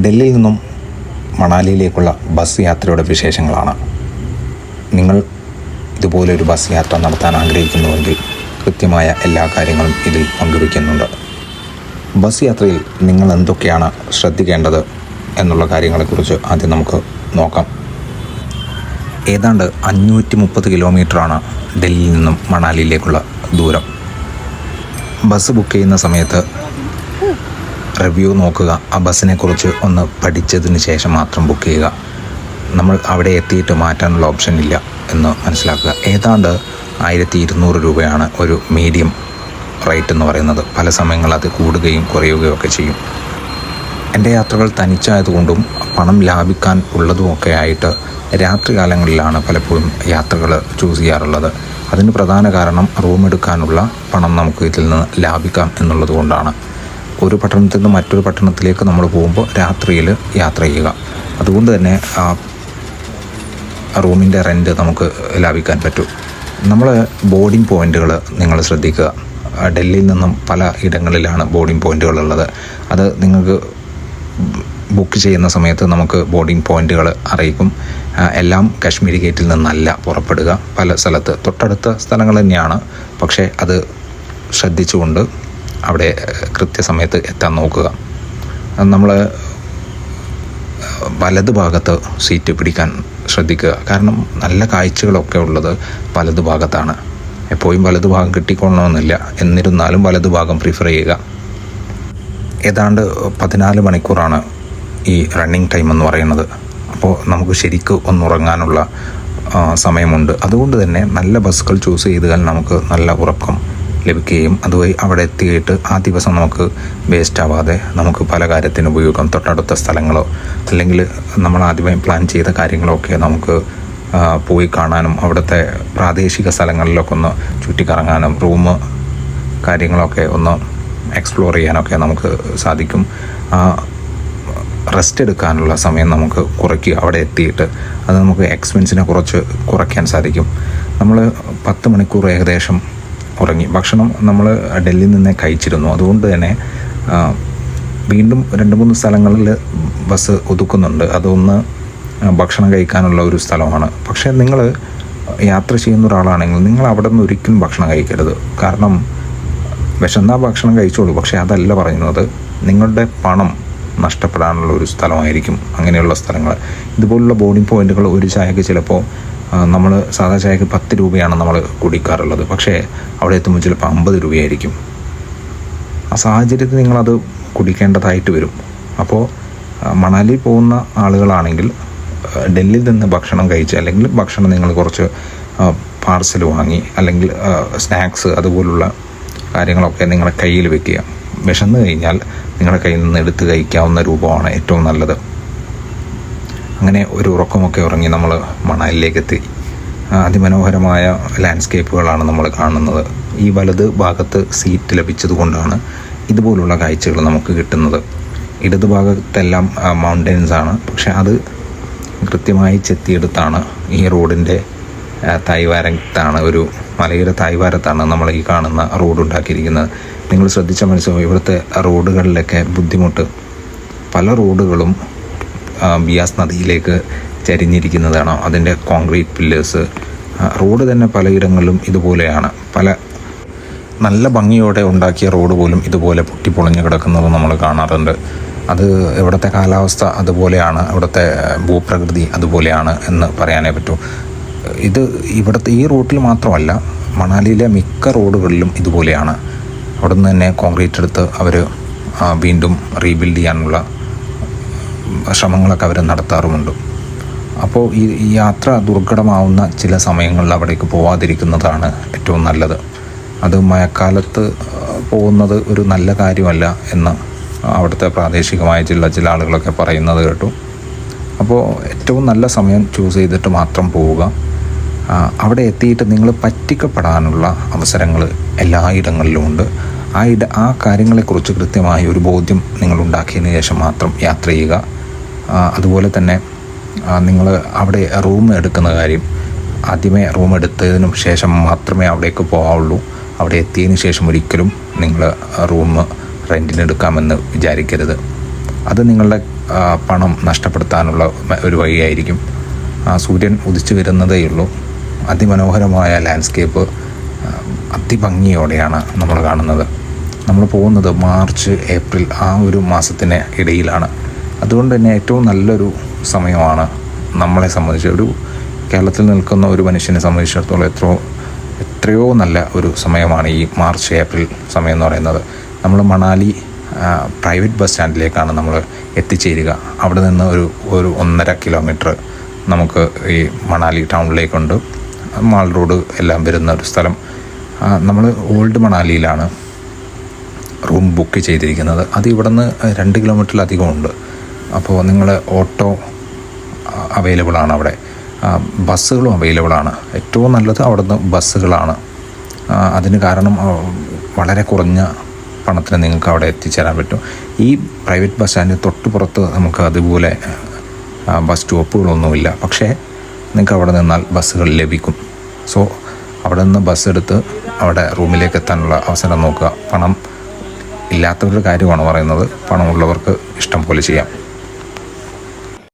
ഡൽഹിയിൽ നിന്നും മണാലിയിലേക്കുള്ള ബസ് യാത്രയുടെ വിശേഷങ്ങളാണ്. നിങ്ങൾ ഇതുപോലൊരു ബസ് യാത്ര നടത്താൻ ആഗ്രഹിക്കുന്നുവെങ്കിൽ കൃത്യമായ എല്ലാ കാര്യങ്ങളും ഇതിൽ പങ്കുവയ്ക്കുന്നുണ്ട്. ബസ് യാത്രയിൽ നിങ്ങൾ എന്തൊക്കെയാണ് ശ്രദ്ധിക്കേണ്ടത് എന്നുള്ള കാര്യങ്ങളെക്കുറിച്ച് ആദ്യം നമുക്ക് നോക്കാം. ഏതാണ്ട് 530 കിലോമീറ്ററാണ് ഡൽഹിയിൽ നിന്നും മണാലിയിലേക്കുള്ള ദൂരം. ബസ് ബുക്ക് ചെയ്യുന്ന സമയത്ത് റിവ്യൂ നോക്കുക. ആ ബസ്സിനെക്കുറിച്ച് ഒന്ന് പഠിച്ചതിന് ശേഷം മാത്രം ബുക്ക് ചെയ്യുക. നമ്മൾ അവിടെ എത്തിയിട്ട് മാറ്റാനുള്ള ഓപ്ഷൻ ഇല്ല എന്ന് മനസ്സിലാക്കുക. ഏതാണ്ട് 1200 രൂപയാണ് ഒരു മീഡിയം റേറ്റ് എന്ന് പറയുന്നത്. പല സമയങ്ങളിൽ അത് കൂടുകയും കുറയുകയും ഒക്കെ ചെയ്യും. എൻ്റെ യാത്രകൾ തനിച്ചായതുകൊണ്ടും പണം ലാഭിക്കാൻ ഉള്ളതുമൊക്കെ ആയിട്ട് രാത്രികാലങ്ങളിലാണ് പലപ്പോഴും യാത്രകൾ ചൂസ് ചെയ്യാറുള്ളത്. അതിന് പ്രധാന കാരണം റൂം എടുക്കാനുള്ള പണം നമുക്ക് ഇതിൽ നിന്ന് ലാഭിക്കാം എന്നുള്ളത് കൊണ്ടാണ്. ഒരു പട്ടണത്തിൽ നിന്ന് മറ്റൊരു പട്ടണത്തിലേക്ക് നമ്മൾ പോകുമ്പോൾ രാത്രിയിൽ യാത്ര ചെയ്യുക. അതുകൊണ്ട് തന്നെ റൂമിൻ്റെ റെൻറ്റ് നമുക്ക് ലാഭിക്കാൻ പറ്റും. നമ്മൾ ബോർഡിംഗ് പോയിൻറ്റുകൾ നിങ്ങൾ ശ്രദ്ധിക്കുക. ഡൽഹിയിൽ നിന്നും പല ഇടങ്ങളിലാണ് ബോർഡിംഗ് പോയിൻറ്റുകളുള്ളത്. അത് നിങ്ങൾക്ക് ബുക്ക് ചെയ്യുന്ന സമയത്ത് നമുക്ക് ബോർഡിംഗ് പോയിൻറ്റുകൾ അറിയിക്കും. എല്ലാം കാശ്മീരി ഗേറ്റിൽ നിന്നല്ല പുറപ്പെടുക. പല സ്ഥലത്ത് തൊട്ടടുത്ത സ്ഥലങ്ങൾ തന്നെയാണ്, പക്ഷേ അത് ശ്രദ്ധിച്ചുകൊണ്ട് അവിടെ കൃത്യസമയത്ത് എത്താൻ നോക്കുക. നമ്മൾ വലതു ഭാഗത്ത് സീറ്റ് പിടിക്കാൻ ശ്രദ്ധിക്കുക. കാരണം നല്ല കാഴ്ചകളൊക്കെ ഉള്ളത് വലതു ഭാഗത്താണ്. എപ്പോഴും വലതു ഭാഗം കിട്ടിക്കൊള്ളണമെന്നില്ല, എന്നിരുന്നാലും വലതു ഭാഗം പ്രിഫർ ചെയ്യുക. ഏതാണ്ട് 14 മണിക്കൂറാണ് ഈ റണ്ണിങ് ടൈം എന്ന് പറയുന്നത്. അപ്പോൾ നമുക്ക് ശരിക്കും ഒന്നുറങ്ങാനുള്ള സമയമുണ്ട്. അതുകൊണ്ട് തന്നെ നല്ല ബസ്സുകൾ ചൂസ് ചെയ്താൽ നമുക്ക് നല്ല ഉറക്കം ലഭിക്കുകയും അതുവഴി അവിടെ എത്തിയിട്ട് ആ ദിവസം നമുക്ക് വേസ്റ്റ് ആവാതെ നമുക്ക് പല കാര്യത്തിന് ഉപയോഗിക്കാം. തൊട്ടടുത്ത സ്ഥലങ്ങളോ അല്ലെങ്കിൽ നമ്മൾ ആദ്യമേ പ്ലാൻ ചെയ്ത കാര്യങ്ങളോ ഒക്കെ നമുക്ക് പോയി കാണാനും അവിടുത്തെ പ്രാദേശിക സ്ഥലങ്ങളിലൊക്കെ ഒന്ന് ചുറ്റിക്കറങ്ങാനും റൂം കാര്യങ്ങളൊക്കെ ഒന്ന് എക്സ്പ്ലോർ ചെയ്യാനൊക്കെ നമുക്ക് സാധിക്കും. റെസ്റ്റ് എടുക്കാനുള്ള സമയം നമുക്ക് കുറയ്ക്കുക. അവിടെ എത്തിയിട്ട് അത് നമുക്ക് എക്സ്പെൻസിനെ കുറയ്ക്കാൻ സാധിക്കും. നമ്മൾ 10 മണിക്കൂർ ഏകദേശം ഉറങ്ങി. ഭക്ഷണം നമ്മൾ ഡൽഹിയിൽ നിന്നേ കഴിച്ചിരുന്നു. അതുകൊണ്ട് തന്നെ വീണ്ടും 2-3 സ്ഥലങ്ങളിൽ ബസ് ഒതുക്കുന്നുണ്ട്. അതൊന്ന് ഭക്ഷണം കഴിക്കാനുള്ള ഒരു സ്ഥലമാണ്. പക്ഷേ നിങ്ങൾ യാത്ര ചെയ്യുന്ന ഒരാളാണെങ്കിൽ നിങ്ങൾ അവിടെ നിന്ന് ഒരിക്കലും ഭക്ഷണം കഴിക്കരുത്. കാരണം വിശന്നാ ഭക്ഷണം കഴിച്ചോളൂ, പക്ഷേ അതല്ല പറയുന്നത്. നിങ്ങളുടെ പണം നഷ്ടപ്പെടാനുള്ള ഒരു സ്ഥലമായിരിക്കും അങ്ങനെയുള്ള സ്ഥലങ്ങൾ. ഇതുപോലുള്ള ബോർഡിംഗ് പോയിൻറ്റുകൾ ഒരു ചായക്ക് ചിലപ്പോൾ നമ്മൾ സാധാ ചായക്ക് 10 രൂപയാണ് നമ്മൾ കുടിക്കാറുള്ളത്. പക്ഷേ അവിടെ എത്തുമ്പോൾ ചിലപ്പോൾ 50 രൂപയായിരിക്കും. ആ സാഹചര്യത്തിൽ നിങ്ങളത് കുടിക്കേണ്ടതായിട്ട് വരും. അപ്പോൾ മണാലി പോകുന്ന ആളുകളാണെങ്കിൽ ഡൽഹിയിൽ നിന്ന് ഭക്ഷണം കഴിച്ച് അല്ലെങ്കിൽ ഭക്ഷണം നിങ്ങൾ കുറച്ച് പാർസൽ വാങ്ങി അല്ലെങ്കിൽ സ്നാക്സ് അതുപോലുള്ള കാര്യങ്ങളൊക്കെ നിങ്ങളുടെ കയ്യിൽ വെക്കുക. വിശന്ന് കഴിഞ്ഞാൽ നിങ്ങളുടെ കയ്യിൽ നിന്ന് എടുത്ത് കഴിക്കാവുന്ന രൂപമാണ് ഏറ്റവും നല്ലത്. അങ്ങനെ ഒരു ഉറക്കമൊക്കെ ഉറങ്ങി നമ്മൾ മണാലിയിലേക്ക് എത്തി. അതിമനോഹരമായ ലാൻഡ്സ്കേപ്പുകളാണ് നമ്മൾ കാണുന്നത്. ഈ വലത് ഭാഗത്ത് സീറ്റ് ലഭിച്ചത് കൊണ്ടാണ് ഇതുപോലുള്ള കാഴ്ചകൾ നമുക്ക് കിട്ടുന്നത്. ഇടത് ഭാഗത്തെല്ലാം മൗണ്ടൻസാണ്. പക്ഷെ അത് കൃത്യമായി ചെത്തിയെടുത്താണ് ഈ റോഡിൻ്റെ തായ്വാരത്താണ്, ഒരു മലയുടെ തായ്വാരത്താണ് നമ്മൾ ഈ കാണുന്ന റോഡ് ഉണ്ടാക്കിയിരിക്കുന്നത്. നിങ്ങൾ ശ്രദ്ധിച്ച മനസ്സിലാവും ഇവിടുത്തെ റോഡുകളിലൊക്കെ ബുദ്ധിമുട്ട്. പല റോഡുകളും ബിയാസ് നദിയിലേക്ക് ചരിഞ്ഞിരിക്കുന്നതാണ്. അതിൻ്റെ കോൺക്രീറ്റ് പില്ലേഴ്സ്, റോഡ് തന്നെ പലയിടങ്ങളിലും ഇതുപോലെയാണ്. പല നല്ല ഭംഗിയോടെ ഉണ്ടാക്കിയ റോഡ് പോലും ഇതുപോലെ പൊട്ടിപ്പൊളിഞ്ഞ് കിടക്കുന്നത് നമ്മൾ കാണാറുണ്ട്. അത് ഇവിടുത്തെ കാലാവസ്ഥ അതുപോലെയാണ്, ഇവിടുത്തെ ഭൂപ്രകൃതി അതുപോലെയാണ് എന്ന് പറയാനേ പറ്റൂ. ഇത് ഇവിടുത്തെ ഈ റൂട്ടിൽ മാത്രമല്ല, മണാലിയിലെ മിക്ക റോഡുകളിലും ഇതുപോലെയാണ്. അവിടെ നിന്ന് തന്നെ കോൺക്രീറ്റ് എടുത്ത് അവർ വീണ്ടും റീബിൽഡ് ചെയ്യാനുള്ള ശ്രമങ്ങളൊക്കെ അവർ നടത്താറുമുണ്ട്. അപ്പോൾ ഈ യാത്ര ദുർഘടമാവുന്ന ചില സമയങ്ങളിൽ അവിടേക്ക് പോവാതിരിക്കുന്നതാണ് ഏറ്റവും നല്ലത്. അത് മഴക്കാലത്ത് പോകുന്നത് ഒരു നല്ല കാര്യമല്ല എന്ന് അവിടുത്തെ പ്രാദേശികമായ ചില ആളുകളൊക്കെ പറയുന്നത് കേട്ടു. അപ്പോൾ ഏറ്റവും നല്ല സമയം ചൂസ് ചെയ്തിട്ട് മാത്രം പോവുക. അവിടെ എത്തിയിട്ട് നിങ്ങൾ പറ്റിക്കപ്പെടാനുള്ള അവസരങ്ങൾ എല്ലായിടങ്ങളിലും ഉണ്ട്. ആ കാര്യങ്ങളെക്കുറിച്ച് കൃത്യമായ ഒരു ബോധ്യം നിങ്ങൾ ഉണ്ടാക്കിയതിന് ശേഷം മാത്രം യാത്ര ചെയ്യുക. അതുപോലെ തന്നെ നിങ്ങൾ അവിടെ റൂം എടുക്കുന്ന കാര്യം, ആദ്യമേ റൂം എടുത്തതിനും ശേഷം മാത്രമേ അവിടേക്ക് പോകാവുള്ളൂ. അവിടെ എത്തിയതിന് ശേഷം ഒരിക്കലും നിങ്ങൾ റൂം റെൻറ്റിനെടുക്കാമെന്ന് വിചാരിക്കരുത്. അത് നിങ്ങളുടെ പണം നഷ്ടപ്പെടുത്താനുള്ള ഒരു വഴിയായിരിക്കും. സൂര്യൻ ഉദിച്ചു വരുന്നതേയുള്ളൂ. അതിമനോഹരമായ ലാൻഡ്സ്കേപ്പ് അതിഭംഗിയോടെയാണ് നമ്മൾ കാണുന്നത്. നമ്മൾ പോകുന്നത് മാർച്ച് ഏപ്രിൽ ആ ഒരു മാസത്തിന് ഇടയിലാണ്. അതുകൊണ്ട് തന്നെ ഏറ്റവും നല്ലൊരു സമയമാണ് നമ്മളെ സംബന്ധിച്ച്, ഒരു കേരളത്തിൽ നിൽക്കുന്ന ഒരു മനുഷ്യനെ സംബന്ധിച്ചിടത്തോളം എത്രയോ നല്ല ഒരു സമയമാണ് ഈ മാർച്ച് ഏപ്രിൽ സമയം എന്ന് പറയുന്നത്. നമ്മൾ മണാലി പ്രൈവറ്റ് ബസ് സ്റ്റാൻഡിലേക്കാണ് നമ്മൾ എത്തിച്ചേരുക. അവിടെ നിന്ന് ഒരു 1.5 കിലോമീറ്റർ നമുക്ക് ഈ മണാലി ടൗണിലേക്കുണ്ട്. മാൾ റോഡ് എല്ലാം വരുന്ന ഒരു സ്ഥലം. നമ്മൾ ഓൾഡ് മണാലിയിലാണ് റൂം ബുക്ക് ചെയ്തിരിക്കുന്നത്. അത് ഇവിടെ നിന്ന് 2 കിലോമീറ്ററിലധികം ഉണ്ട്. അപ്പോൾ നിങ്ങൾ ഓട്ടോ അവൈലബിളാണ് അവിടെ, ബസ്സുകളും അവൈലബിളാണ്. ഏറ്റവും നല്ലത് അവിടുന്ന് ബസ്സുകളാണ്. അതിന് കാരണം വളരെ കുറഞ്ഞ പണത്തിന് നിങ്ങൾക്ക് അവിടെ എത്തിച്ചേരാൻ പറ്റും. ഈ പ്രൈവറ്റ് ബസ് സ്റ്റാൻഡിന് തൊട്ടുപുറത്ത് നമുക്ക് അതുപോലെ ബസ് സ്റ്റോപ്പുകളൊന്നുമില്ല. പക്ഷേ നിങ്ങൾക്ക് അവിടെ നിന്നാൽ ബസ്സുകൾ ലഭിക്കും. സോ അവിടെ നിന്ന് ബസ് എടുത്ത് അവിടെ റൂമിലേക്ക് എത്താനുള്ള അവസരം നോക്കുക. പണം ഇല്ലാത്തവരുടെ കാര്യമാണ് പറയുന്നത്. പണമുള്ളവർക്ക് ഇഷ്ടം പോലെ ചെയ്യാം.